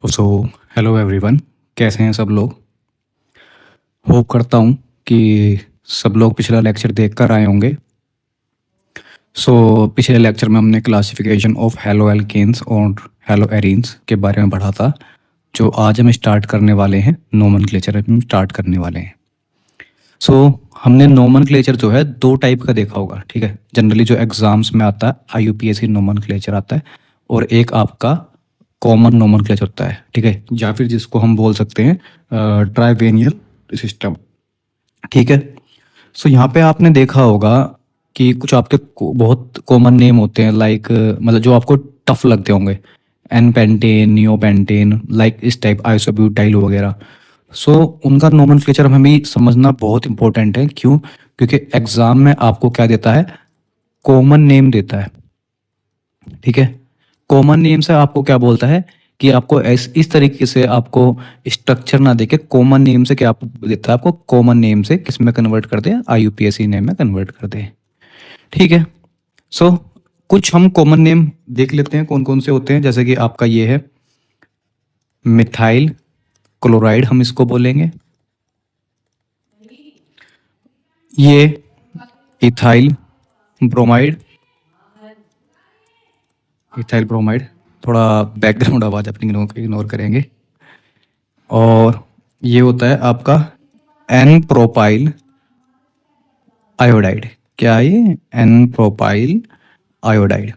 So hello everyone, कैसे हैं सब लोग। होप करता हूँ कि सब लोग पिछला लेक्चर देख कर आए होंगे। पिछले लेक्चर में हमने क्लासिफिकेशन ऑफ हेलो एल्केन्स और हेलो एरीन्स के बारे में पढ़ा था। जो आज हम स्टार्ट करने वाले हैं, नोमेनक्लेचर हम स्टार्ट करने वाले हैं। हमने नोमेनक्लेचर जो है दो टाइप का देखा होगा, ठीक है। जनरली जो एग्जाम्स में आता है IUPAC नोमेनक्लेचर आता है, और एक आपका कॉमन नोमेनक्लेचर होता है, ठीक है, या फिर जिसको हम बोल सकते हैं ट्राइवेनियल सिस्टम, ठीक है। यहाँ पे आपने देखा होगा कि कुछ आपके बहुत कॉमन नेम होते हैं, लाइक मतलब जो आपको टफ लगते होंगे, n pentane, neo pentane, like इस टाइप, आइसोब्यूटाइल वगैरह। उनका नोमेनक्लेचर हमें भी समझना बहुत इंपॉर्टेंट है। क्यों? क्योंकि एग्जाम में आपको क्या देता है, कॉमन नेम देता है, ठीक है। कॉमन नेम से आपको क्या बोलता है कि आपको इस तरीके से आपको स्ट्रक्चर ना देके कॉमन नेम से क्या आपको देता है, आपको कॉमन नेम से किस में कन्वर्ट कर दे, IUPAC नेम में कन्वर्ट कर दे, ठीक है। सो कुछ हम कॉमन नेम देख लेते हैं कौन कौन से होते हैं। जैसे कि आपका ये है मिथाइल क्लोराइड, हम इसको बोलेंगे। ये इथाइल ब्रोमाइड, इथाइल ब्रोमाइड, थोड़ा बैकग्राउंड आवाज अपनी इग्नोर करेंगे। और ये होता है आपका एन प्रोपाइल आयोडाइड। क्या है ये? एन प्रोपाइल आयोडाइड,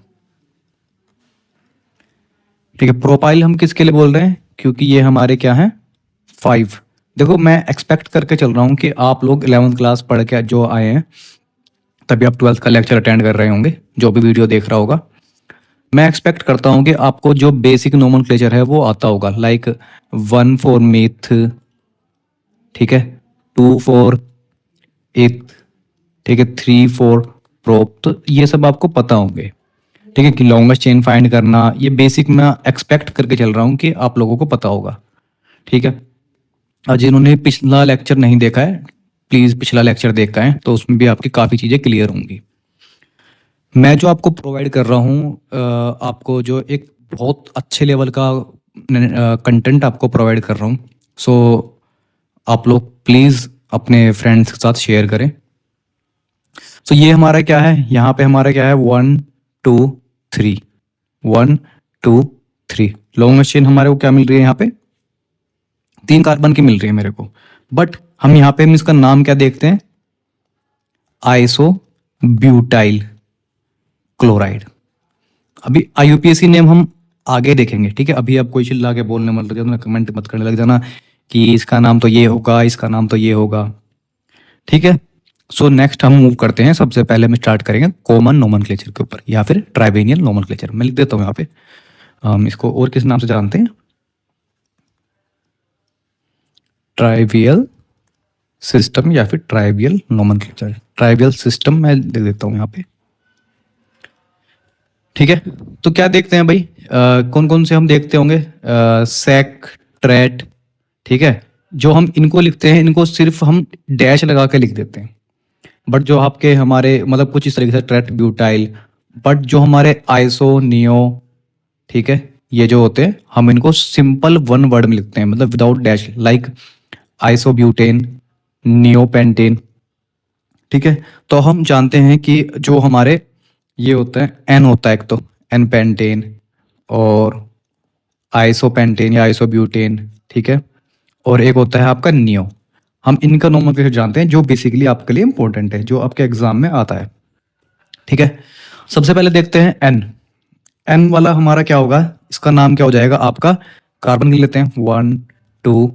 ठीक है। प्रोपाइल हम किसके लिए बोल रहे हैं? क्योंकि ये हमारे क्या है, 5। देखो, मैं एक्सपेक्ट करके चल रहा हूँ कि आप लोग 11th क्लास पढ़ के जो आए हैं, तभी आप 12th का लेक्चर अटेंड कर रहे होंगे, जो भी वीडियो देख रहा होगा। मैं एक्सपेक्ट करता हूँ कि आपको जो बेसिक नोमेनक्लेचर है वो आता होगा, लाइक 1 फॉर मिथ, ठीक है, 2 फॉर इथ, ठीक है, 3 फॉर प्रोप। तो ये सब आपको पता होंगे, ठीक है, कि लॉन्गेस्ट चेन फाइंड करना, ये बेसिक मैं एक्सपेक्ट करके चल रहा हूँ कि आप लोगों को पता होगा, ठीक है। और जिन्होंने पिछला लेक्चर नहीं देखा है, प्लीज़ पिछला लेक्चर देख के आएं, तो उसमें भी आपकी काफ़ी चीज़ें क्लियर होंगी। मैं जो आपको प्रोवाइड कर रहा हूँ, आपको जो एक बहुत अच्छे लेवल का कंटेंट आपको प्रोवाइड कर रहा हूँ। आप लोग प्लीज़ अपने फ्रेंड्स के साथ शेयर करें। ये हमारा क्या है, यहाँ पे हमारा क्या है, 1 2 3, 1 2 3 लॉन्गेस्ट चेन हमारे को क्या मिल रही है, यहाँ पे 3 कार्बन की मिल रही है मेरे को। बट हम यहाँ पे इसका नाम क्या देखते हैं, आइसो ब्यूटाइल क्लोराइड। अभी IUPAC नेम हम आगे देखेंगे, ठीक है। अभी आप कोई चिल्ला के बोलने मत लग जाना, कमेंट मत करने लग जाना कि इसका नाम तो ये होगा, इसका नाम तो ये होगा, ठीक है। नेक्स्ट हम मूव करते हैं। सबसे पहले हम स्टार्ट करेंगे कॉमन नोमेनक्लेचर के ऊपर, या फिर ट्राइवेनियल नोमेनक्लेचर। मैं लिख देता हूँ यहाँ पे, हम इसको और किस नाम से जानते हैं, ट्राइवियल सिस्टम या फिर ट्राइवियल नोमेनक्लेचर। ट्राइवियल सिस्टम मैं लिख देता हूँ यहाँ पे, ठीक है। तो क्या देखते हैं भाई, कौन कौन से हम देखते होंगे, सेक, ट्रेट, ठीक है। जो हम इनको लिखते हैं, इनको सिर्फ हम डैश लगा के लिख देते हैं। बट जो आपके हमारे मतलब कुछ इस तरीके से ट्रेट ब्यूटाइल, बट जो हमारे आइसो नियो, ठीक है, ये जो होते हैं हम इनको सिंपल वन वर्ड में लिखते हैं, मतलब without dash, like isobutane, neopentane, ठीक है। तो हम जानते हैं कि जो हमारे ये होता है, एन होता है एक, तो एन पेंटेन और आइसोपेंटेन या आइसोब्यूटेन, ठीक है। और एक होता है आपका नियो। हम इनका नोमेनक्लेचर जानते हैं, जो बेसिकली आपके लिए इंपॉर्टेंट है, जो आपके एग्जाम में आता है, ठीक है। सबसे पहले देखते हैं एन। एन वाला हमारा क्या होगा, इसका नाम क्या हो जाएगा आपका, कार्बन गिन लेते हैं, 1 2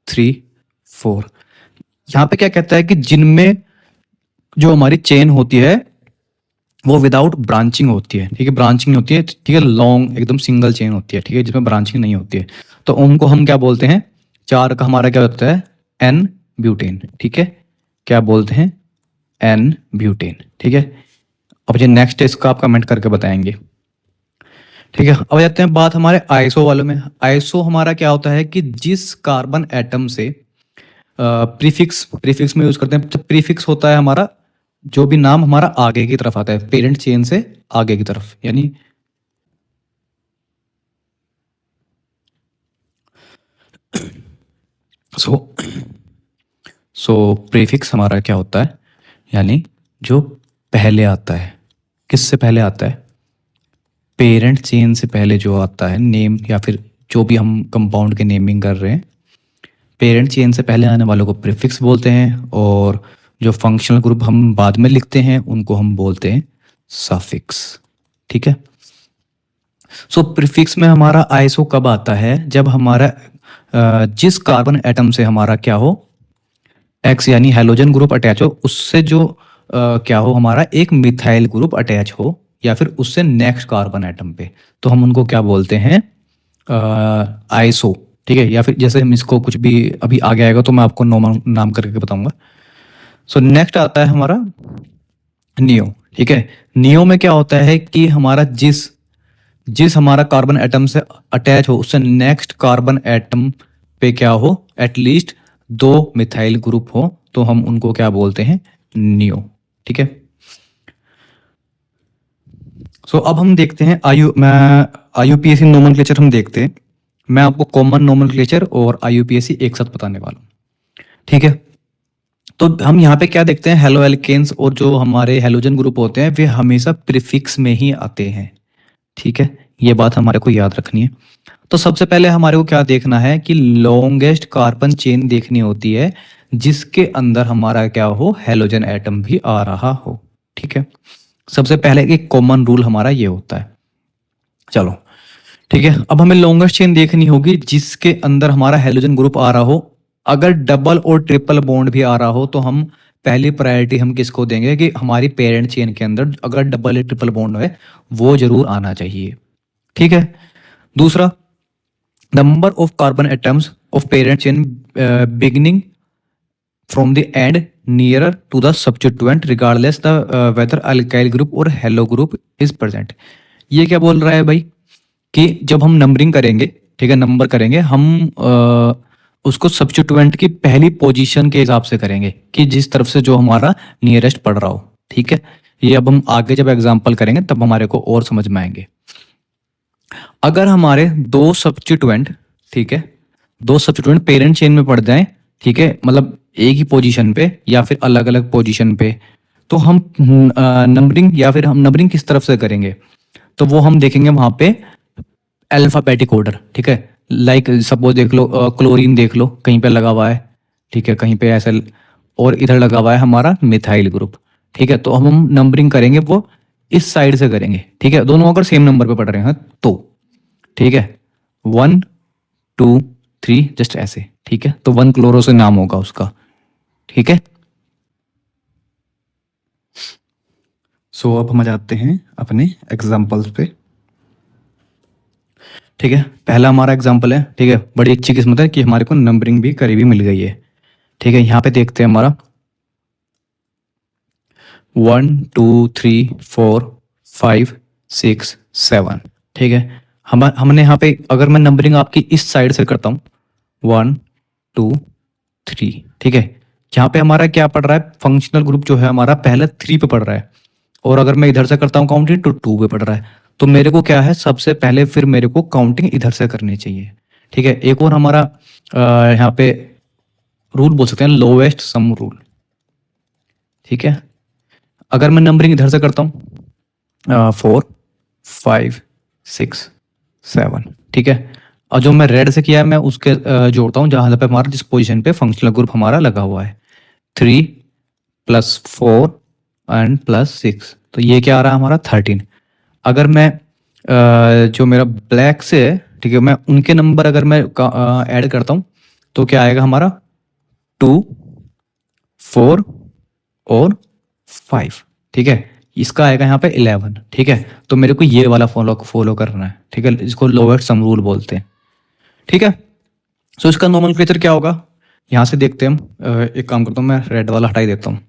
3 4। यहाँ पे क्या कहता है कि जिनमें जो हमारी चेन होती है वो विदाउट ब्रांचिंग होती है, ठीक है, ब्रांचिंग होती है, ठीक है, लॉन्ग एकदम सिंगल चेन होती है, ठीक है, जिसमें ब्रांचिंग नहीं होती है, तो उनको हम क्या बोलते हैं, 4 का हमारा क्या होता है, एन ब्यूटेन, ठीक है, क्या बोलते हैं, एन ब्यूटेन, ठीक है। अब ये नेक्स्ट है, इसका आप कमेंट करके बताएंगे, ठीक है। अब जाते हैं बात हमारे आइसो वालों में। आइसो हमारा क्या होता है कि जिस कार्बन एटम से प्रीफिक्स, प्रीफिक्स में यूज करते हैं, प्रीफिक्स होता है हमारा जो भी नाम हमारा आगे की तरफ आता है, पेरेंट चेन से आगे की तरफ, यानी सो सो प्रीफिक्स हमारा क्या होता है, यानी जो पहले आता है, किससे पहले आता है, पेरेंट चेन से पहले जो आता है नेम, या फिर जो भी हम कंपाउंड के नेमिंग कर रहे हैं, पेरेंट चेन से पहले आने वालों को प्रीफिक्स बोलते हैं, और जो फंक्शनल ग्रुप हम बाद में लिखते हैं उनको हम बोलते हैं सफिक्स। ठीक है। सो प्रीफिक्स में हमारा आईएसओ कब आता है, जब हमारा जिस कार्बन एटम से हमारा क्या हो, एक्स यानी हेलोजन ग्रुप अटैच हो, उससे जो क्या हो, हमारा एक मिथाइल ग्रुप अटैच हो, या फिर उससे नेक्स्ट कार्बन एटम पे, तो हम उनको क्या बोलते हैं, आईएसओ। ठीक है। या फिर जैसे हम इसको कुछ भी अभी आगे आएगा तो मैं आपको नाम करके बताऊंगा। सो नेक्स्ट आता है हमारा नियो। ठीक है। नियो में क्या होता है कि हमारा जिस जिस हमारा कार्बन एटम से अटैच हो उससे नेक्स्ट कार्बन एटम पे क्या हो, एटलीस्ट 2 मिथाइल ग्रुप हो, तो हम उनको क्या बोलते हैं, नियो। ठीक है। सो अब हम देखते हैं आईयूपीएसी नोमेनक्लेचर हम देखते हैं। मैं आपको कॉमन नोमेनक्लेचर और आईयूपीएसी एक साथ बताने वाला हूँ। ठीक है। तो हम यहाँ पे क्या देखते हैं, हेलो एल्केन्स और जो हमारे हेलोजन ग्रुप होते हैं वे हमेशा प्रीफिक्स में ही आते हैं। ठीक है। ये बात हमारे को याद रखनी है। तो सबसे पहले हमारे को क्या देखना है कि लॉन्गेस्ट कार्बन चेन देखनी होती है जिसके अंदर हमारा क्या हो, हेलोजन एटम भी आ रहा हो। ठीक है। सबसे पहले एक कॉमन रूल हमारा ये होता है। चलो ठीक है। अब हमें लॉन्गेस्ट चेन देखनी होगी जिसके अंदर हमारा हेलोजन ग्रुप आ रहा हो। अगर डबल और ट्रिपल बॉन्ड भी आ रहा हो तो हम पहली प्रायोरिटी हम किसको देंगे कि हमारी पेरेंट चेन के अंदर अगर डबल या ट्रिपल बॉन्ड है वो जरूर आना चाहिए। ठीक है। दूसरा, number of carbon atoms of parent chain beginning from the end nearer to the substituent regardless the whether alkyl group और हेलो ग्रुप इज प्रेजेंट। ये क्या बोल रहा है भाई कि जब हम नंबरिंग करेंगे, ठीक है, नंबर करेंगे हम उसको सब्स्टिट्यूएंट की पहली पोजीशन के हिसाब से करेंगे कि जिस तरफ से जो हमारा नियरेस्ट पड़ रहा हो। ठीक है। ये अब हम आगे जब एग्जांपल करेंगे तब हमारे को और समझ में आएंगे। अगर हमारे 2 सब्स्टिट्यूएंट, ठीक है, 2 सब्स्टिट्यूएंट पेरेंट चेन में पड़ जाएं, ठीक है, मतलब एक ही पोजीशन पे या फिर अलग अलग पोजीशन पे, तो हम नंबरिंग या फिर हम नंबरिंग किस तरफ से करेंगे, तो वो हम देखेंगे वहां पे अल्फाबेटिक ऑर्डर। ठीक है। लाइक सपोज देख लो, क्लोरीन देख लो कहीं पे लगा हुआ है, ठीक है, कहीं पे ऐसा, और इधर लगा हुआ है हमारा मिथाइल ग्रुप। ठीक है। तो हम नंबरिंग करेंगे वो इस साइड से करेंगे। ठीक है। दोनों अगर सेम नंबर पे पड़ रहे हैं तो, ठीक है, 1 2 3 जस्ट ऐसे। ठीक है। तो 1 क्लोरो से नाम होगा उसका। ठीक है। सो अब हम जाते हैं अपने एग्जाम्पल्स पे। ठीक है। पहला हमारा एग्जाम्पल है। ठीक है। बड़ी अच्छी किस्मत है कि हमारे को नंबरिंग भी करीबी मिल गई है। ठीक है। यहाँ पे देखते हैं हमारा 1 2 3 4 5 6 7। ठीक है। हमने यहाँ पे अगर मैं नंबरिंग आपकी इस साइड से करता हूँ 1 2 3। ठीक है। यहाँ पे हमारा क्या पड़ रहा है, फंक्शनल ग्रुप जो है हमारा पहले 3 पे पड़ रहा है, और अगर मैं इधर से करता हूँ काउंटिंग तो 2 पे पड़ रहा है। तो मेरे को क्या है, सबसे पहले फिर मेरे को काउंटिंग इधर से करनी चाहिए। ठीक है। एक और हमारा यहाँ पे रूल बोल सकते हैं, लोवेस्ट सम रूल। ठीक है। अगर मैं नंबरिंग इधर से करता हूँ 4 5 6 7। ठीक है। और जो मैं रेड से किया है मैं उसके जोड़ता हूँ जहां पे हमारा जिस पोजीशन पे फंक्शनल ग्रुप हमारा लगा हुआ है, 3 + 4 एंड +6, तो ये क्या आ रहा है हमारा 13। अगर मैं जो मेरा ब्लैक से है, ठीक है, मैं उनके नंबर अगर मैं ऐड करता हूँ तो क्या आएगा हमारा 2 4 और 5। ठीक है। इसका आएगा यहाँ पे 11। ठीक है। तो मेरे को ये वाला फॉलो करना है। ठीक है। इसको लोवेस्ट सम रूल बोलते हैं। ठीक है। सो इसका नोमेनक्लेचर क्या होगा, यहाँ से देखते हैं हम। एक काम करता हूँ, मैं रेड वाला हटा ही देता हूँ।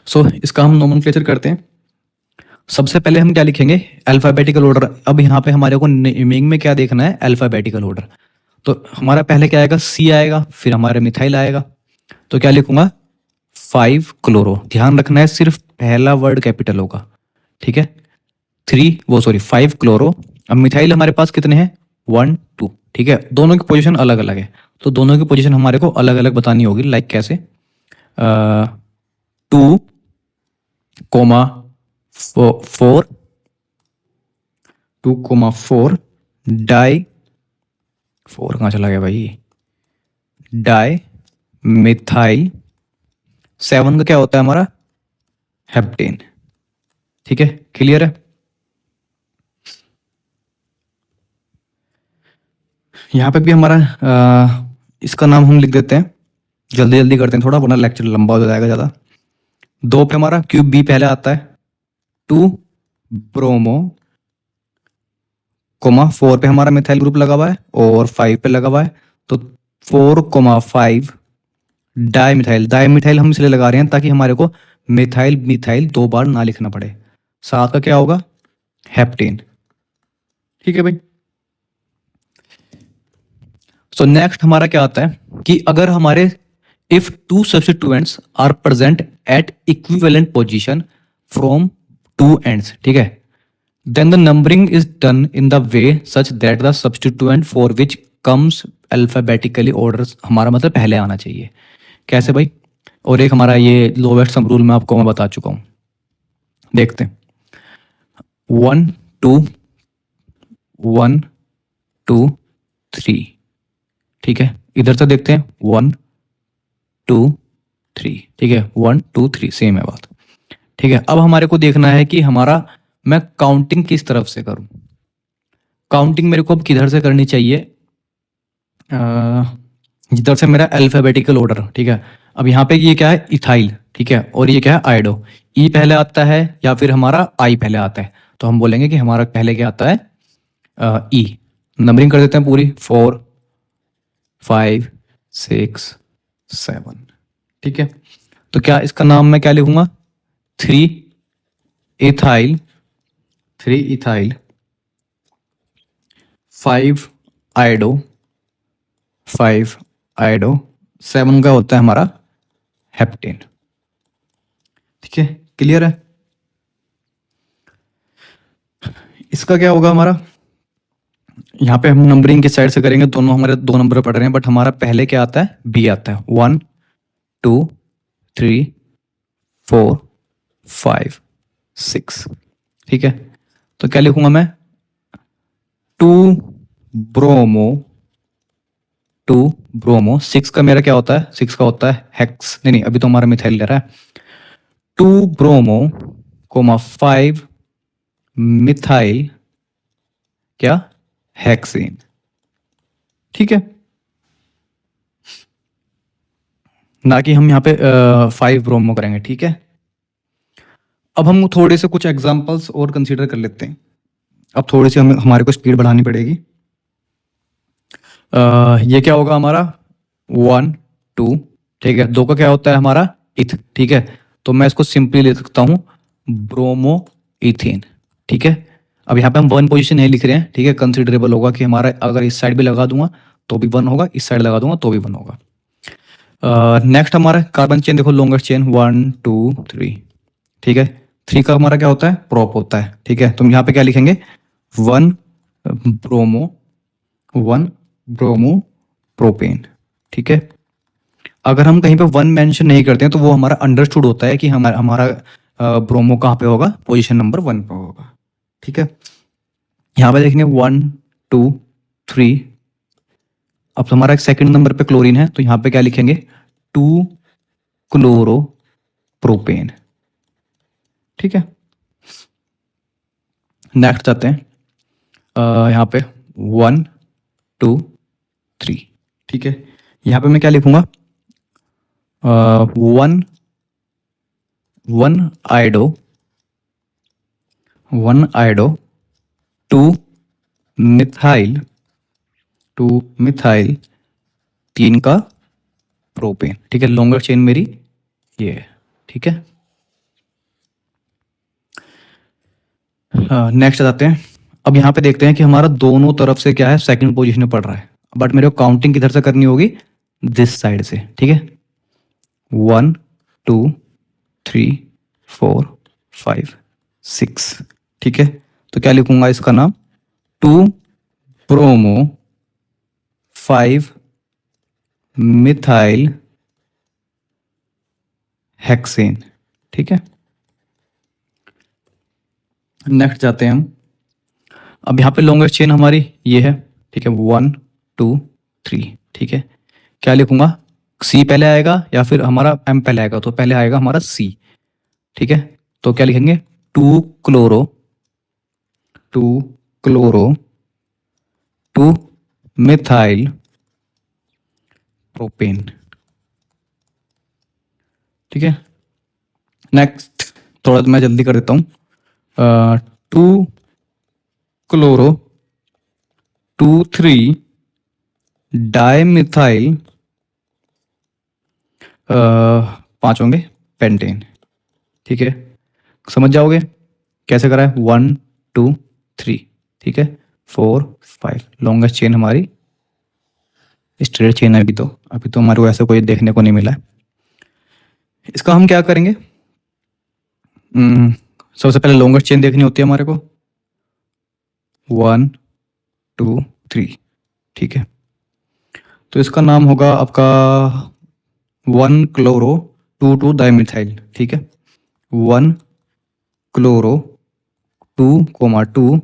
सो इसका हम नोमेनक्लेचर करते हैं। सबसे पहले हम क्या लिखेंगे, अल्फाबेटिकल ऑर्डर। अब यहाँ पे हमारे को नेमिंग में क्या देखना है, अल्फाबेटिकल ऑर्डर। तो हमारा पहले क्या आएगा, सी आएगा, फिर हमारे मिथाइल आएगा। तो क्या लिखूंगा, 5 क्लोरो। ध्यान रखना है सिर्फ पहला वर्ड कैपिटल होगा, ठीक है। 5 क्लोरो। अब मिथाइल हमारे पास कितने हैं, 1 2, ठीक है। दोनों की पोजीशन अलग अलग है, तो दोनों की पोजीशन हमारे को अलग अलग बतानी होगी। लाइक कैसे, 2 कोमा 4, 2 कोमा 4 डाई, 4 कहाँ चला गया भाई, डाई मिथाइल 7 का क्या होता है हमारा, हेप्टेन, ठीक है। क्लियर है। यहाँ पे भी हमारा इसका नाम हम लिख देते हैं, जल्दी जल्दी करते हैं थोड़ा, वरना लेक्चर लंबा हो जाएगा ज़्यादा। 2 पे हमारा क्यूब बी पहले आता है, 2 ब्रोमो कोमा 4 पे हमारा मिथाइल ग्रुप लगा हुआ है और 5 पे लगा हुआ है, तो 4,5 डाई मिथाइल। डाई मिथाइल हम इसलिए लगा रहे हैं ताकि हमारे को मिथाइल मिथाइल 2 बार ना लिखना पड़े। 7 का क्या होगा, हेप्टेन, ठीक है भाई। सो नेक्स्ट हमारा क्या आता है कि अगर हमारे if 2 substituents are present at equivalent position from 2 ends, ठीक है, then the numbering is done in the way such that the substituent for which comes alphabetically order, हमारा मतलब पहले आना चाहिए। कैसे भाई, और एक हमारा ये लोवेस्ट सम रूल मैं आपको मैं बता चुका हूँ, देखते हैं। 1 2 1 2 3, ठीक है। इधर से देखते हैं 1 2 3, ठीक है, 1 2 3 सेम है बात, ठीक है। अब हमारे को देखना है कि हमारा मैं काउंटिंग किस तरफ से करूं। काउंटिंग मेरे को अब किधर से करनी चाहिए, जिधर से मेरा अल्फाबेटिकल ऑर्डर, ठीक है। अब यहाँ पे ये क्या है, इथाइल, ठीक है, और ये क्या है, आयोडो। ई पहले आता है या फिर हमारा आई पहले आता है, तो हम बोलेंगे कि हमारा पहले क्या आता है, ई। नंबरिंग कर देते हैं पूरी, 4 5 6 7, ठीक है। तो क्या इसका नाम मैं क्या लिखूंगा, 3 इथाइल 5 आयोडो 5 आयोडो 7 का होता है हमारा हेप्टेन, ठीक है। क्लियर है। इसका क्या होगा हमारा, यहाँ पे हम नंबरिंग किस साइड से करेंगे, दोनों हमारे 2 नंबर पढ़ रहे हैं, बट हमारा पहले क्या आता है, बी आता है। 1 2 3 4 5 6, ठीक है। तो क्या लिखूंगा मैं, 2 ब्रोमो 6 का मेरा क्या होता है, 6 का होता है हेक्स, नहीं अभी तो हमारा मिथाइल ले रहा है। 2 ब्रोमो कोमा 5 मिथाइल क्या, हेक्सेन, ठीक है। ना कि हम यहाँ पे 5 ब्रोमो करेंगे, ठीक है। अब हम थोड़े से कुछ एग्जांपल्स और कंसीडर कर लेते हैं। अब थोड़ी सी हमारे को स्पीड बढ़ानी पड़ेगी। ये क्या होगा हमारा, 1 2, ठीक है। 2 का क्या होता है हमारा, इथ, ठीक है। तो मैं इसको सिंपली लिख सकता हूँ ब्रोमो इथेन, ठीक है। अब यहाँ पे हम 1 पोजीशन नहीं लिख रहे हैं, ठीक है। कंसिडरेबल होगा कि हमारा अगर इस साइड भी लगा दूंगा तो भी 1 होगा, इस साइड लगा दूंगा तो भी 1 होगा। नेक्स्ट हमारा कार्बन चेन देखो, लॉन्गेस्ट चेन 1 2 3, ठीक है। 3 का हमारा क्या होता है, प्रोप होता है, ठीक है। तो हम यहाँ पे क्या लिखेंगे, 1 ब्रोमो प्रोपेन, ठीक है। अगर हम कहीं पे 1 मेंशन नहीं करते हैं तो वो हमारा अंडरस्टूड होता है कि हमारा ब्रोमो कहाँ पे होगा, पोजीशन नंबर 1 पे होगा, ठीक है। यहाँ पे देखेंगे 1 2 3, अब हमारा सेकंड नंबर पे क्लोरीन है, तो यहाँ पे क्या लिखेंगे, 2 क्लोरो प्रोपेन, ठीक है। नेक्स्ट आते हैं यहाँ पे 1 2 3, ठीक है। यहाँ पे मैं क्या लिखूंगा, 1 आयोडो 2 मिथाइल 3 का प्रोपेन, ठीक है। लॉन्गर चेन मेरी ये है, ठीक है। नेक्स्ट आते हैं। अब यहाँ पे देखते हैं कि हमारा दोनों तरफ से क्या है, सेकंड पोजीशन में पड़ रहा है, बट मेरे को काउंटिंग किधर से करनी होगी, दिस साइड से, ठीक है। 1 2 3 4 5 6। ठीक है, तो क्या लिखूंगा इसका नाम, 2 ब्रोमो 5 मिथाइल हेक्सेन। ठीक है, नेक्स्ट जाते हैं हम। अब यहाँ पे लॉन्गेस्ट चेन हमारी ये है। ठीक है, 1 2 3। ठीक है, क्या लिखूंगा, सी पहले आएगा या फिर हमारा एम पहले आएगा, तो पहले आएगा हमारा सी। ठीक है, तो क्या लिखेंगे, 2 क्लोरो 2 क्लोरो 2 मिथाइल प्रोपेन। ठीक है, नेक्स्ट थोड़ा मैं जल्दी कर देता हूँ। 2 क्लोरो 2 3 डाइमिथाइल, 5 होंगे पेंटेन। ठीक है, समझ जाओगे कैसे करा है, 1 2 3। ठीक है, 4 5, लॉन्गेस्ट चेन हमारी स्ट्रेट चेन है। अभी तो हमारे को ऐसा कोई देखने को नहीं मिला है। इसका हम क्या करेंगे, सबसे पहले लॉन्गेस्ट चेन देखनी होती है हमारे को, 1 2 3। ठीक है, तो इसका नाम होगा आपका 1 क्लोरो 2 2 डाइमिथाइल। ठीक है, 1 क्लोरो 2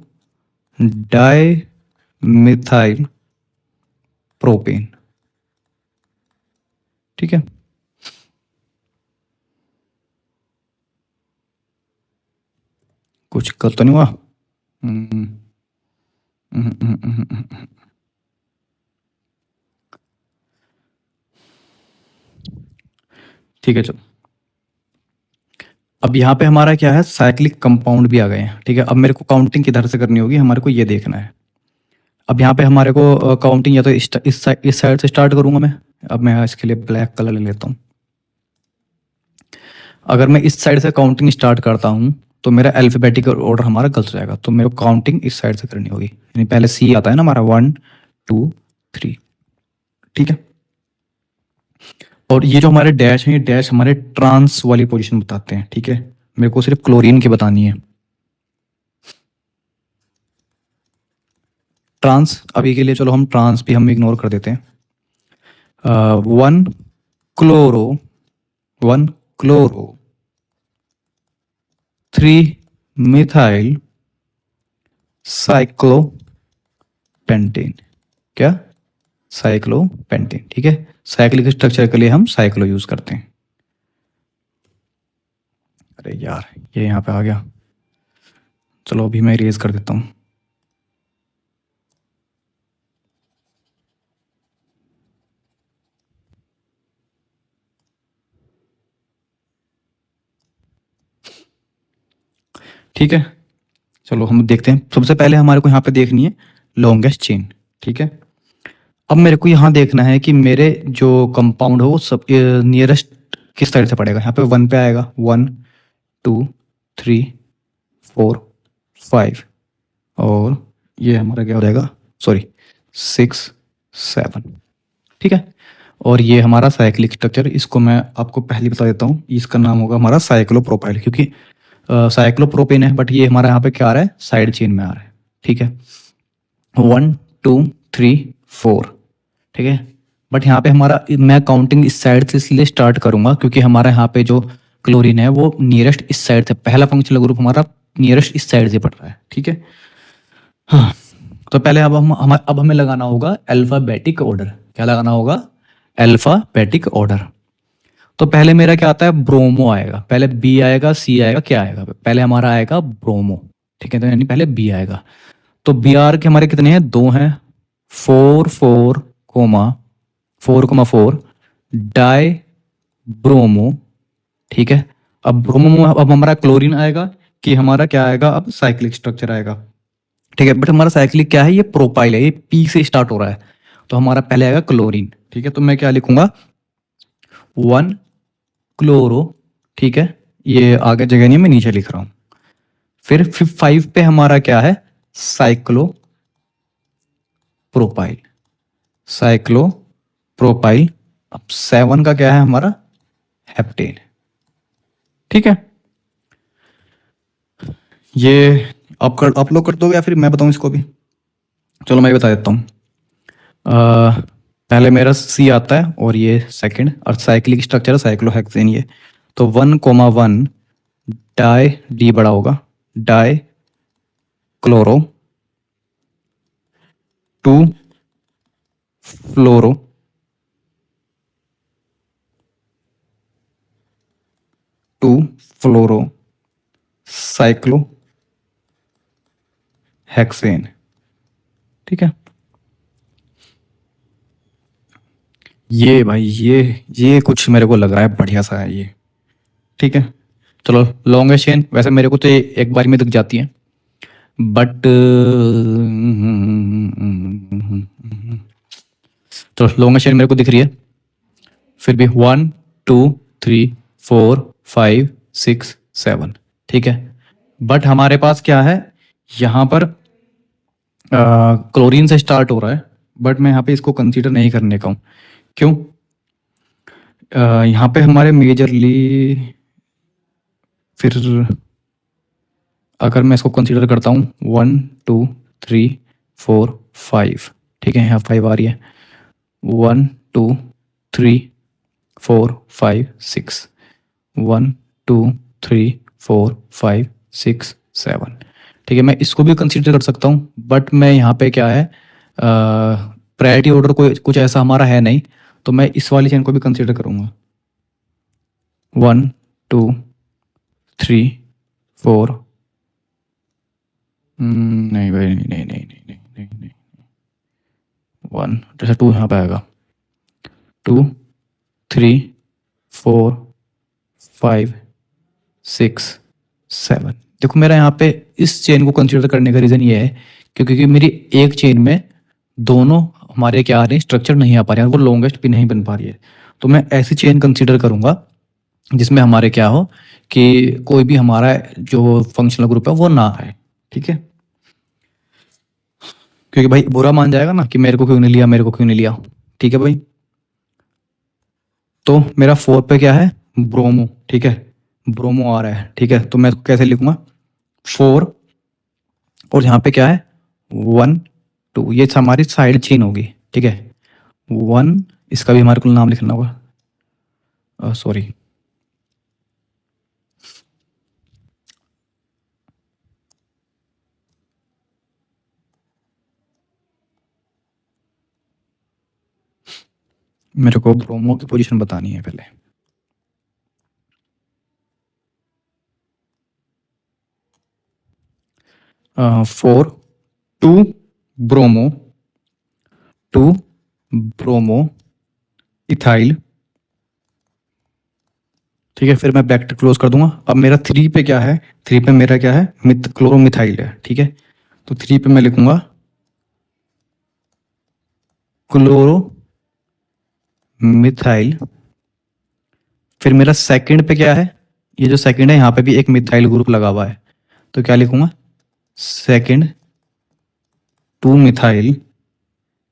डाइमिथाइल प्रोपेन। ठीक है, कुछ गलत तो नहीं हुआ। हम्म, हम्म, हम्म, हम्म, हम्म। ठीक है, चलो अब यहाँ पे हमारा क्या है, साइक्लिक कंपाउंड भी आ गए हैं। ठीक है, अब मेरे को काउंटिंग किधर से करनी होगी, हमारे को ये देखना है। अब यहाँ पे हमारे को काउंटिंग या तो इस साइड से स्टार्ट करूंगा मैं। अब मैं इसके लिए ब्लैक कलर ले लेता हूँ। अगर मैं इस साइड से काउंटिंग स्टार्ट करता हूँ तो मेरा अल्फाबेटिकल ऑर्डर हमारा गलत हो जाएगा, तो मेरे को काउंटिंग इस साइड से करनी होगी। यानी पहले सी आता है ना हमारा, 1 2 3। ठीक है, और ये जो हमारे डैश हैं, ये डैश हमारे ट्रांस वाली पोजीशन बताते हैं। ठीक है, मेरे को सिर्फ क्लोरीन की बतानी है। ट्रांस अभी के लिए चलो हम ट्रांस भी हम इग्नोर कर देते हैं। 1 क्लोरो 1 क्लोरो 3 मिथाइल साइक्लोपेंटेन। क्या, साइक्लोपेंटेन। ठीक है, साइक्लिक स्ट्रक्चर के लिए हम साइक्लो यूज करते हैं। अरे यार, ये यहाँ पे आ गया। चलो अभी मैं इरेज कर देता हूँ। ठीक है, चलो हम देखते हैं। सबसे पहले हमारे को यहाँ पे देखनी है लॉन्गेस्ट चेन। ठीक है, अब मेरे को यहाँ देखना है कि मेरे जो कंपाउंड हो वो सब नियरेस्ट किस साइड से पड़ेगा। यहाँ पे 1 पे आएगा, 1 2 3 4 5, और ये हमारा क्या हो जाएगा, सॉरी 6 7। ठीक है, और ये हमारा साइक्लिक स्ट्रक्चर, इसको मैं आपको पहले बता देता हूँ, इसका नाम होगा हमारा साइक्लोप्रोपाइल, क्योंकि साइक्लोप्रोपेन है बट ये हमारा यहाँ पे क्या आ रहा है, साइड चेन में आ रहा है। ठीक है, 1 2 3 4। ठीक है, बट यहाँ पे हमारा, मैं काउंटिंग इस साइड से इसलिए स्टार्ट करूंगा क्योंकि हमारा यहाँ पे जो क्लोरीन है वो नियरेस्ट इस साइड से, पहला फंक्शनल ग्रुप हमारा नियरेस्ट इस साइड से पड़ रहा है। ठीक है, हाँ, तो पहले अब हमें लगाना होगा अल्फाबेटिक ऑर्डर। क्या लगाना होगा, अल्फाबेटिक ऑर्डर। तो पहले मेरा क्या आता है, ब्रोमो आएगा, पहले बी आएगा, सी आएगा, क्या आएगा, पहले हमारा आएगा ब्रोमो। ठीक है, तो यानी पहले बी आएगा। तो बी आर के हमारे कितने हैं, 2 हैं, 4 4 4 डाई ब्रोमो। ठीक है, अब ब्रोमो में अब हमारा क्लोरीन आएगा कि हमारा क्या आएगा, अब साइक्लिक स्ट्रक्चर आएगा। ठीक है, बट हमारा साइक्लिक क्या है, ये प्रोपाइल है, ये पी से स्टार्ट हो रहा है, तो हमारा पहले आएगा क्लोरीन। ठीक है, तो मैं क्या लिखूंगा, 1 क्लोरो। ठीक है, ये आगे जगह नहीं, मैं नीचे लिख रहा हूं। फिर 5 पे हमारा क्या है, साइक्लो प्रोपाइल, साइक्लो प्रोपाइल। अब 7 का क्या है हमारा, हेप्टेन। ठीक है, ये आप लोग कर दोगे या फिर मैं बताऊं इसको भी? चलो मैं बता देता हूँ। पहले मेरा सी आता है और ये सेकंड, और साइक्लिक स्ट्रक्चर है साइक्लोहेक्सेन ये। तो 1,1 डाई, डी बड़ा होगा, डाई क्लोरो, 2 फ्लोरो, 2 फ्लोरो साइक्लो हेक्सेन। ठीक है, ये भाई ये कुछ मेरे को लग रहा है बढ़िया सा है ये। ठीक है, चलो लॉन्गेस्ट चेन वैसे मेरे को तो एक बार में दिख जाती है, बट तो लॉन्गेस्ट चेन मेरे को दिख रही है फिर भी 1 2 3 4 5 6 7। ठीक है, बट हमारे पास क्या है यहाँ पर, क्लोरीन से स्टार्ट हो रहा है, बट मैं यहाँ पे इसको कंसीडर नहीं करने का हूँ। क्यों? यहाँ पे हमारे मेजरली, फिर अगर मैं इसको कंसीडर करता हूँ 1 2 3 4 5, ठीक है, यहाँ 5 आ रही है, 1 2 3 4 5 6, 1 2 3 4 5 6 7। ठीक है, मैं इसको भी कंसीडर कर सकता हूँ, बट मैं यहाँ पे क्या है, प्रायोरिटी ऑर्डर कोई कुछ ऐसा हमारा है नहीं, तो मैं इस वाली चेन को भी कंसीडर करूँगा। 1 2 3 4, नहीं भाई, नहीं नहीं नहीं नहीं नहीं नहीं नहीं, 1 जैसे 2 यहाँ पे आएगा, 2 3 4 5 6 7। देखो मेरा यहाँ पे इस चेन को कंसीडर करने का रीज़न ये है क्योंकि मेरी एक चेन में दोनों हमारे क्या आ रहे हैं, स्ट्रक्चर नहीं आ पा रहे हैं, वो लॉन्गेस्ट भी नहीं बन पा रही है। तो मैं ऐसी चेन कंसीडर करूँगा जिसमें हमारे क्या हो कि कोई भी हमारा जो फंक्शनल ग्रुप है वो ना आए। ठीक है, क्योंकि भाई बुरा मान जाएगा ना कि मेरे को क्यों नहीं लिया, मेरे को क्यों नहीं लिया। ठीक है भाई, तो मेरा 4 पे क्या है, ब्रोमो। ठीक है, ब्रोमो आ रहा है। ठीक है, तो मैं इसको कैसे लिखूंगा, 4 और यहाँ पे क्या है 1 2, ये हमारी साइड चेन होगी। ठीक है, 1, इसका भी हमारे को नाम लिखना होगा, सॉरी, मेरे को ब्रोमो की पोजीशन बतानी है पहले। Four, 2 bromo, 2 bromo ethyl. ठीक है, फिर मैं ब्रैकेट क्लोज कर दूंगा। अब मेरा 3 पे क्या है, 3 पे मेरा क्या है, क्लोरोमिथाइल है। ठीक है, तो 3 पे मैं लिखूंगा क्लोरो मिथाइल। फिर मेरा सेकंड पे क्या है, ये जो सेकंड है यहाँ पे भी एक मिथाइल ग्रुप लगा हुआ है, तो क्या लिखूंगा, सेकंड 2 मिथाइल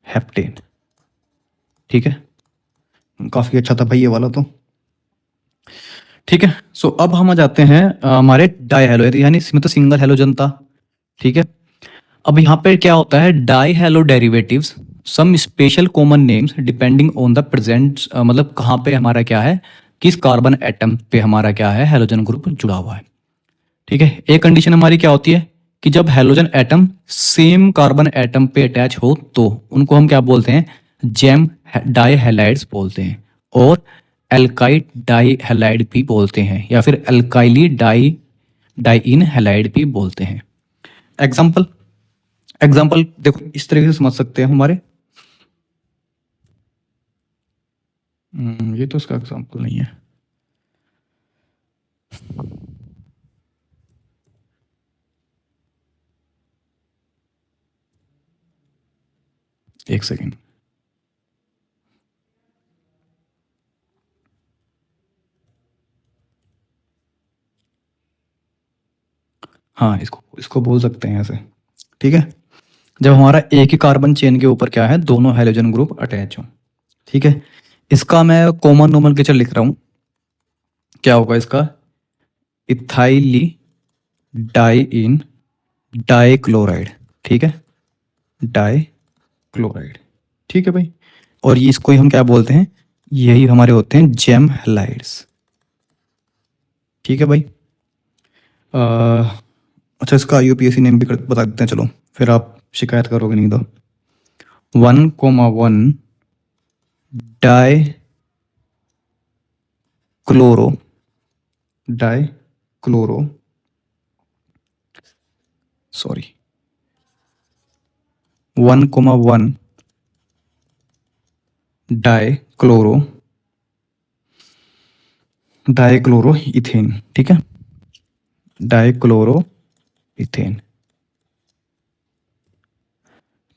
हेप्टेन। ठीक है, काफी अच्छा था भाई ये वाला तो। ठीक है, सो अब हम आ जाते हैं हमारे डाई हेलो, यानी इसमें तो सिंगल हेलोजन था। ठीक है, अब यहाँ पे क्या होता है, di halo derivatives some special common names depending on the present, मतलब कहाँ पे हमारा क्या है, किस कार्बन एटम पे हमारा क्या है हेलोजन ग्रुप जुड़ा हुआ है। ठीक है, एक कंडीशन हमारी क्या होती है कि जब halogen atom same carbon atom पे अटैच हो तो उनको हम क्या बोलते हैं, जेम डाई हैलाइड्स बोलते हैं, और एल्काइड डाई हैलाइड भी बोलते हैं, या फिर एल्काइली डाई डाइइन हैलाइड भी बोलते हैं। एग्जाम्पल, देखो इस तरीके से समझ सकते हैं हमारे, ये तो इसका एग्जाम्पल नहीं है। एक सेकेंड, हाँ इसको इसको बोल सकते हैं ऐसे। ठीक है, जब हमारा एक ही कार्बन चेन के ऊपर क्या है, दोनों हाइड्रोजन ग्रुप अटैच हो। ठीक है, इसका मैं कॉमन नोमेनक्लेचर लिख रहा हूं, क्या होगा इसका, इथाइली डाई इन डाइक्लोराइड, ठीक है, डाइक्लोराइड, ठीक है भाई। और ये इसको ही हम क्या बोलते हैं, यही हमारे होते हैं जेम हैलाइड्स, ठीक है भाई। अच्छा, इसका यूपीएससी नेम भी बता देते हैं, चलो फिर आप शिकायत करोगे नहीं तो। 1,1 die chloro sorry 1,1 dichloro ethane, ठीक है, डाइक्लोरो इथेन।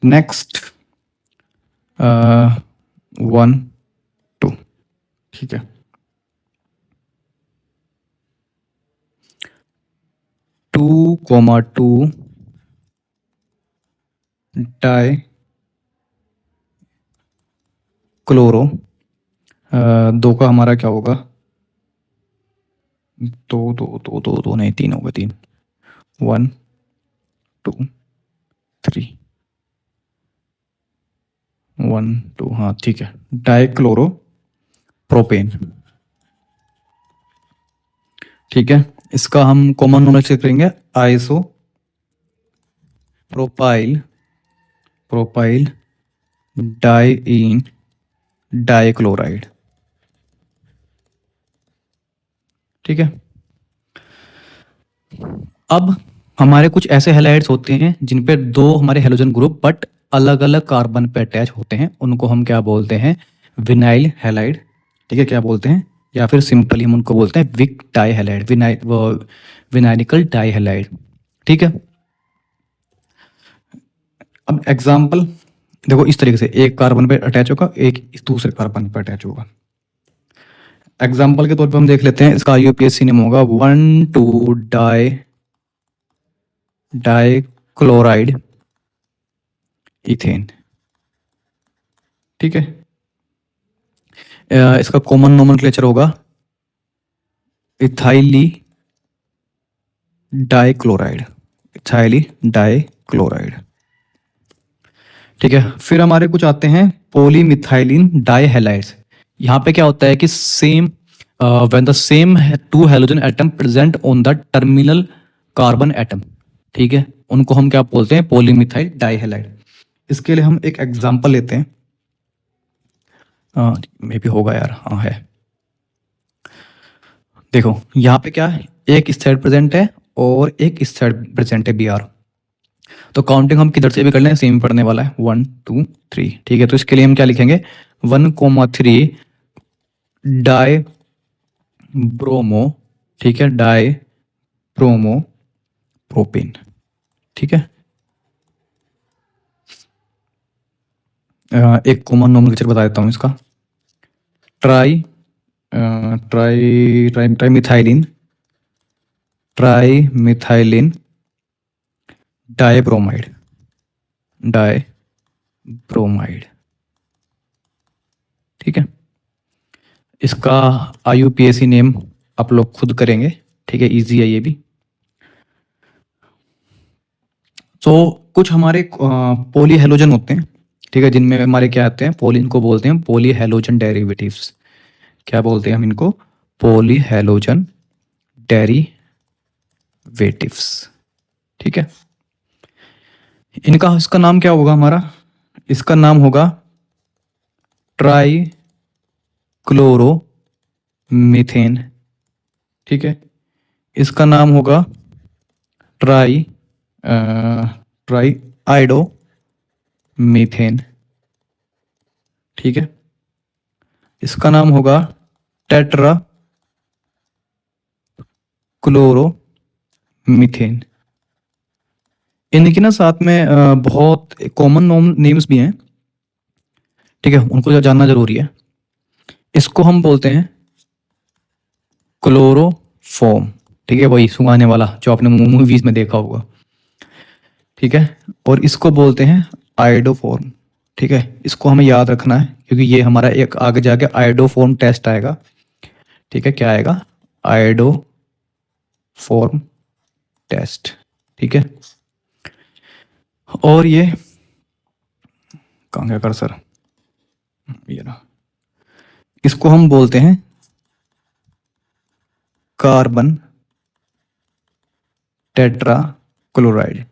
नेक्स्ट 1, 2, ठीक है, 2,2 डाई क्लोरो, दो का हमारा क्या होगा, दो दो दो दो दो नहीं, तीन होगा, 3, 1, 2, 3, 1, 2, हाँ ठीक है, डाइक्लोरो प्रोपेन, ठीक है। इसका हम कॉमन नॉलेज से करेंगे, आइसो प्रोपाइल डाइईन डाइक्लोराइड, ठीक है। अब हमारे कुछ ऐसे हैलाइड्स होते हैं जिन पे दो हमारे हेलोजन ग्रुप बट अलग अलग कार्बन पे अटैच होते हैं, उनको हम क्या बोलते हैं, विनाइल हैलाइड, ठीक है, क्या बोलते हैं, या फिर सिंपली हम उनको बोलते हैं vic dihalide, vinylic dihalide, ठीक है। अब एग्जाम्पल देखो, इस तरीके से एक कार्बन पे अटैच होगा, एक इस दूसरे कार्बन पे अटैच होगा। एग्जाम्पल के तौर पे हम देख लेते हैं, इसका यूपीएससी नेम होगा 1,2 डाइक्लोराइड इथेन, ठीक है। इसका कॉमन नोमेनक्लेचर होगा इथाइली डाइक्लोराइड, ठीक है। फिर हमारे कुछ आते हैं पॉलीमिथाइलिन डाइहैलाइड्स। यहाँ पे क्या होता है कि same when the same two halogen atom present on the terminal carbon atom, ठीक है, उनको हम क्या बोलते हैं, पॉलीमिथाइल डाइहैलाइड। इसके लिए हम एक एग्जांपल लेते हैं, मे भी होगा यार, हाँ है, देखो यहाँ पे क्या है, एक इस साइड प्रेजेंट है और एक इस साइड प्रेजेंट है, बी आर। तो काउंटिंग हम किधर से भी कर लें, सेम पढ़ने वाला है, 1, 2, 3, ठीक है। तो इसके लिए हम क्या लिखेंगे, 1,3 डाई ब्रोमो, ठीक है, डाई ब्रोमो प्रोपेन, ठीक है। एक कॉमन नोमेनक्लेचर बता देता हूँ इसका, try try try try methylene dibromide, ठीक है। इसका आईयूपीएसी नेम आप लोग खुद करेंगे, ठीक है, इजी है ये भी। तो कुछ हमारे पोली हेलोजन होते हैं, ठीक है, जिनमें हमारे क्या आते हैं, पोलिन को बोलते हैं पोली हेलोजन डेरिवेटिव्स, क्या बोलते हैं हम इनको, पोली हेलोजन डेरिवेटिव्स, ठीक है। इनका इसका नाम क्या होगा हमारा, इसका नाम होगा ट्राई क्लोरो मीथेन, ठीक है। इसका नाम होगा ट्राई आइडो मीथेन, ठीक है। इसका नाम होगा टेट्रा क्लोरो मीथेन। इनके ना साथ में बहुत कॉमन नेम्स भी हैं, ठीक है, उनको जानना जरूरी है। इसको हम बोलते हैं क्लोरोफॉर्म, ठीक है, वही सुंघाने वाला जो आपने मूवीज में देखा होगा, ठीक है। और इसको बोलते हैं आइडोफॉर्म, ठीक है। इसको हमें याद रखना है क्योंकि ये हमारा एक आगे जाके आइडोफॉर्म टेस्ट आएगा, ठीक है, क्या आएगा, आइडोफॉर्म टेस्ट। ठीक है, और ये कहाँ गया कर्सर, ये रहा, इसको हम बोलते हैं कार्बन टेट्रा क्लोराइड,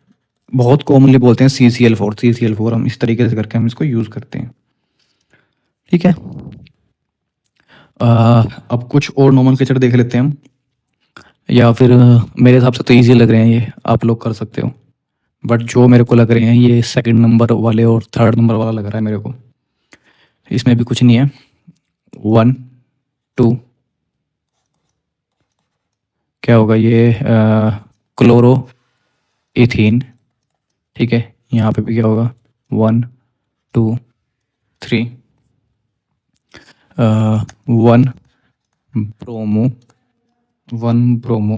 बहुत कॉमनली बोलते हैं CCl4। CCl4 हम इस तरीके से करके हम इसको यूज करते हैं। ठीक है, अब कुछ और नोमेनक्लेचर देख लेते हैं हम, या फिर मेरे हिसाब से तो इजी लग रहे हैं ये, आप लोग कर सकते हो, बट जो मेरे को लग रहे हैं ये सेकंड नंबर वाले और थर्ड नंबर वाला लग रहा है मेरे को। इसमें भी कुछ नहीं है, 1 2 क्या होगा ये, क्लोरो इथीन। ठीक है, यहाँ पे भी क्या होगा, 1 2 3, 1 bromo, 1 bromo,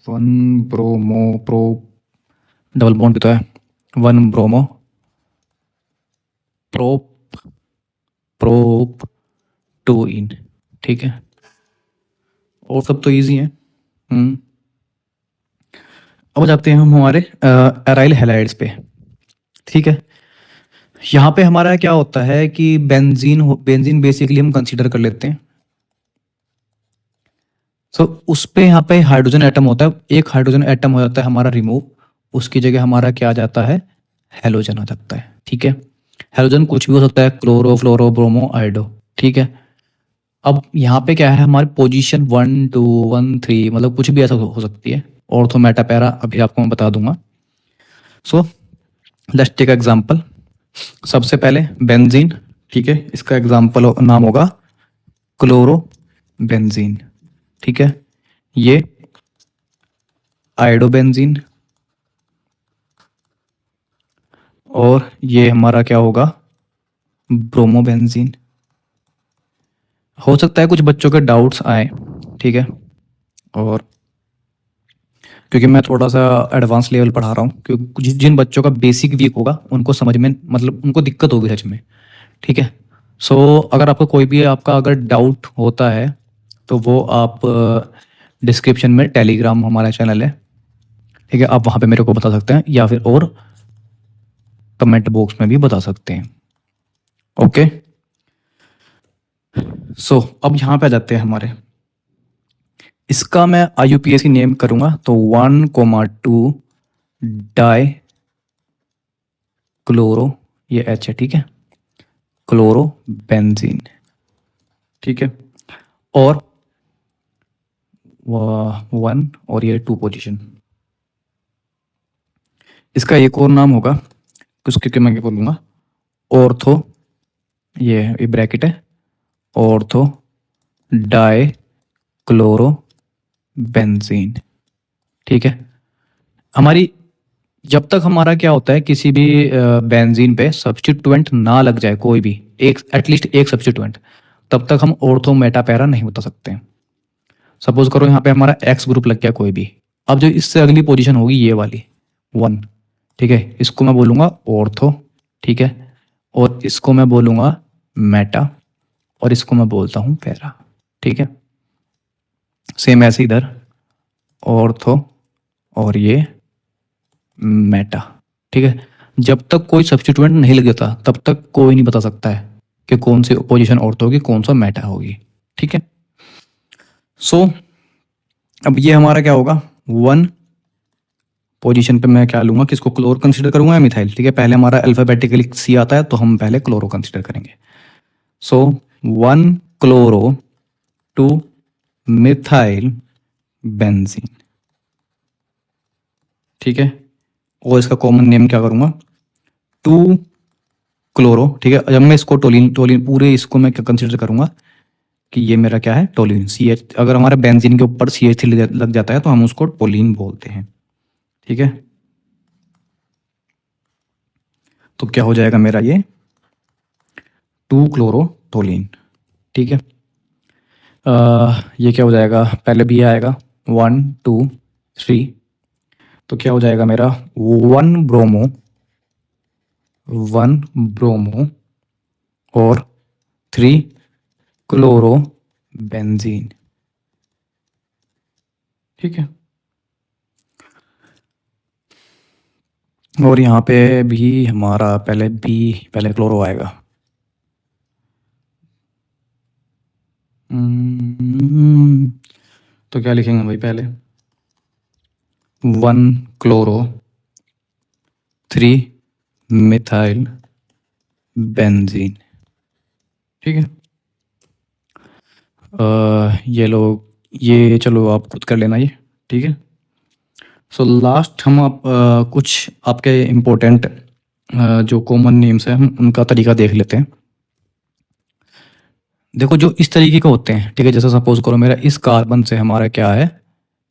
1 bromo pro, double bond भी तो है, 1 ब्रोमो प्रोप, प्रोप 2 इन। ठीक है, और सब तो इजी है। अब जाते हैं हम हमारे एराइल हैलाइड्स पे। ठीक है, यहाँ पे हमारा क्या होता है कि बेंजीन बेंजीन बेसिकली हम कंसीडर कर लेते हैं। सो उस पे यहाँ पे हाइड्रोजन एटम होता है, एक हाइड्रोजन एटम हो जाता है हमारा रिमूव, उसकी जगह हमारा क्या आ जाता है, हेलोजन आ जाता है। ठीक है, हेलोजन कुछ भी हो सकता है, क्लोरो फ्लोरो ब्रोमो आयोडो। ठीक है, अब यहाँ पे क्या है, हमारी पोजीशन 1 2 1 3 मतलब कुछ भी ऐसा हो सकती है, ऑर्थो मेटा पैरा अभी आपको मैं बता दूंगा। सो लेट्स टेक एग्जांपल, सबसे पहले बेंजीन। ठीक है, इसका एग्जांपल नाम होगा क्लोरो बेंजीन। ठीक है, ये आयोडोबेंजीन, और ये हमारा क्या होगा, ब्रोमोबेंजीन। हो सकता है कुछ बच्चों के डाउट्स आए। ठीक है, और क्योंकि मैं थोड़ा सा एडवांस लेवल पढ़ा रहा हूँ, क्योंकि जिन बच्चों का बेसिक वीक होगा उनको समझ में मतलब उनको दिक्कत होगी सच में। ठीक है, सो अगर आपको कोई भी आपका अगर डाउट होता है तो वो आप डिस्क्रिप्शन में टेलीग्राम हमारा चैनल है, ठीक है, आप वहाँ पे मेरे को बता सकते हैं, या फिर और कमेंट बॉक्स में भी बता सकते हैं। ओके, सो अब यहाँ पे आ जाते हैं हमारे, इसका मैं IUPAC नेम करूंगा तो 1,2 डाई क्लोरो, ये H है। ठीक है, क्लोरो बेंजीन। ठीक है, और 1 और ये 2 पोजीशन, इसका एक और नाम होगा, उसके मैं क्या बोलूँगा, ऑर्थो, ये ब्रैकेट है, ऑर्थो डाई क्लोरो बेंजीन। ठीक है, हमारी जब तक हमारा क्या होता है, किसी भी बेंजीन पे सब्स्टिट्यूएंट ना लग जाए, कोई भी एक एटलीस्ट एक सब्स्टिट्यूएंट, तब तक हम ऑर्थो मेटा पैरा नहीं बता सकते हैं। सपोज करो यहाँ पे हमारा एक्स ग्रुप लग गया कोई भी, अब जो इससे अगली पोजीशन होगी ये वाली 1, ठीक है, इसको मैं बोलूँगा ऑर्थो। ठीक है, और इसको मैं बोलूँगा मेटा, और इसको मैं बोलता हूँ पैरा। ठीक है, सेम ऐसे इधर ऑर्थो और ये मेटा। ठीक है, जब तक कोई सब्स्टिट्यूएंट नहीं लग जाता तब तक कोई नहीं बता सकता है कि कौन सी पोजीशन ऑर्थो होगी, कौन सा मेटा होगी। ठीक है, सो अब ये हमारा क्या होगा, 1 पोजीशन पे मैं क्या लूंगा, किसको क्लोर कंसीडर करूंगा या मिथाइल। ठीक है, पहले हमारा अल्फाबेटिकली C आता है तो हम पहले क्लोरो कंसीडर करेंगे। सो 1 क्लोरो 2 मिथाइल बेंजीन। ठीक है, और इसका कॉमन नेम क्या करूंगा, 2 क्लोरो। ठीक है, जब मैं इसको टोलिन टोलिन पूरे इसको मैं क्या कंसीडर करूंगा कि ये मेरा क्या है, टोलिन। CH अगर हमारे बेंजीन के ऊपर CH3 लग जाता है तो हम उसको टोलिन बोलते हैं। ठीक है, तो क्या हो जाएगा मेरा ये 2 क्लोरो टोलिन। ठीक है, ये क्या हो जाएगा, पहले भी आएगा 1 2 3, तो क्या हो जाएगा मेरा 1 ब्रोमो, 1 ब्रोमो और 3 क्लोरो बेंजीन। ठीक है। और यहाँ पे भी हमारा पहले क्लोरो आएगा। तो क्या लिखेंगे भाई, पहले 1 क्लोरो 3 मिथाइल बेंजीन। ठीक है। ये लोग, ये चलो आप खुद कर लेना ये। ठीक है। सो लास्ट हम कुछ आपके इम्पोर्टेंट जो कॉमन नेम्स हैं हम उनका तरीका देख लेते हैं। देखो जो इस तरीके के होते हैं, ठीक है, जैसे सपोज करो मेरा इस कार्बन से हमारा क्या है,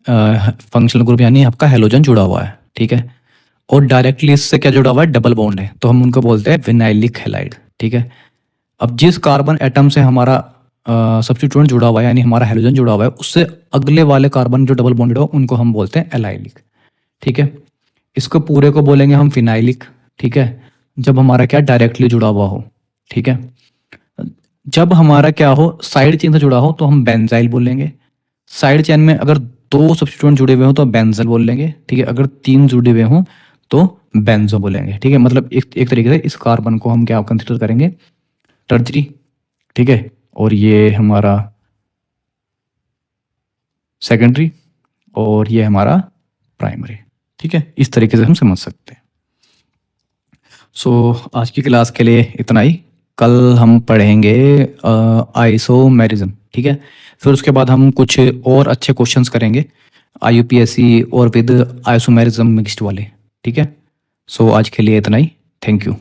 फंक्शनल ग्रुप यानी आपका हेलोजन जुड़ा हुआ है। ठीक है। और डायरेक्टली इससे क्या जुड़ा हुआ है, डबल बॉन्ड है, तो हम उनको बोलते हैं विनाइलिक हैलाइड। ठीक है। अब जिस कार्बन एटम से हमारा सब्स्टिट्यूएंट जुड़ा हुआ है यानी हमारा हेलोजन जुड़ा हुआ है, उससे अगले वाले कार्बन जो डबल बॉन्डेड हो उनको हम बोलते हैं एलाइलिक। ठीक है। इसको पूरे को बोलेंगे हम फिनाइलिक। ठीक है। जब हमारा क्या डायरेक्टली जुड़ा हुआ हो। ठीक है। जब हमारा क्या हो, साइड चेन से जुड़ा हो तो हम बेंजाइल बोलेंगे। साइड चेन में अगर 2 सब्स्टिट्यूएंट जुड़े हुए हो तो बेंजल बोल लेंगे। ठीक है। अगर 3 जुड़े हुए हों तो बेंजो बोलेंगे। ठीक है। मतलब एक तरीके से इस कार्बन को हम क्या कंसिडर करेंगे, टर्जरी। ठीक है। और ये हमारा सेकेंडरी और ये हमारा प्राइमरी। ठीक है। इस तरीके से हम समझ सकते हैं। आज की क्लास के लिए इतना ही। कल हम पढ़ेंगे आइसोमेरिज्म। ठीक है। फिर उसके बाद हम कुछ और अच्छे क्वेश्चंस करेंगे IUPAC और विद आइसोमेरिज्म मिक्स्ड वाले। ठीक है। आज के लिए इतना ही। Thank you.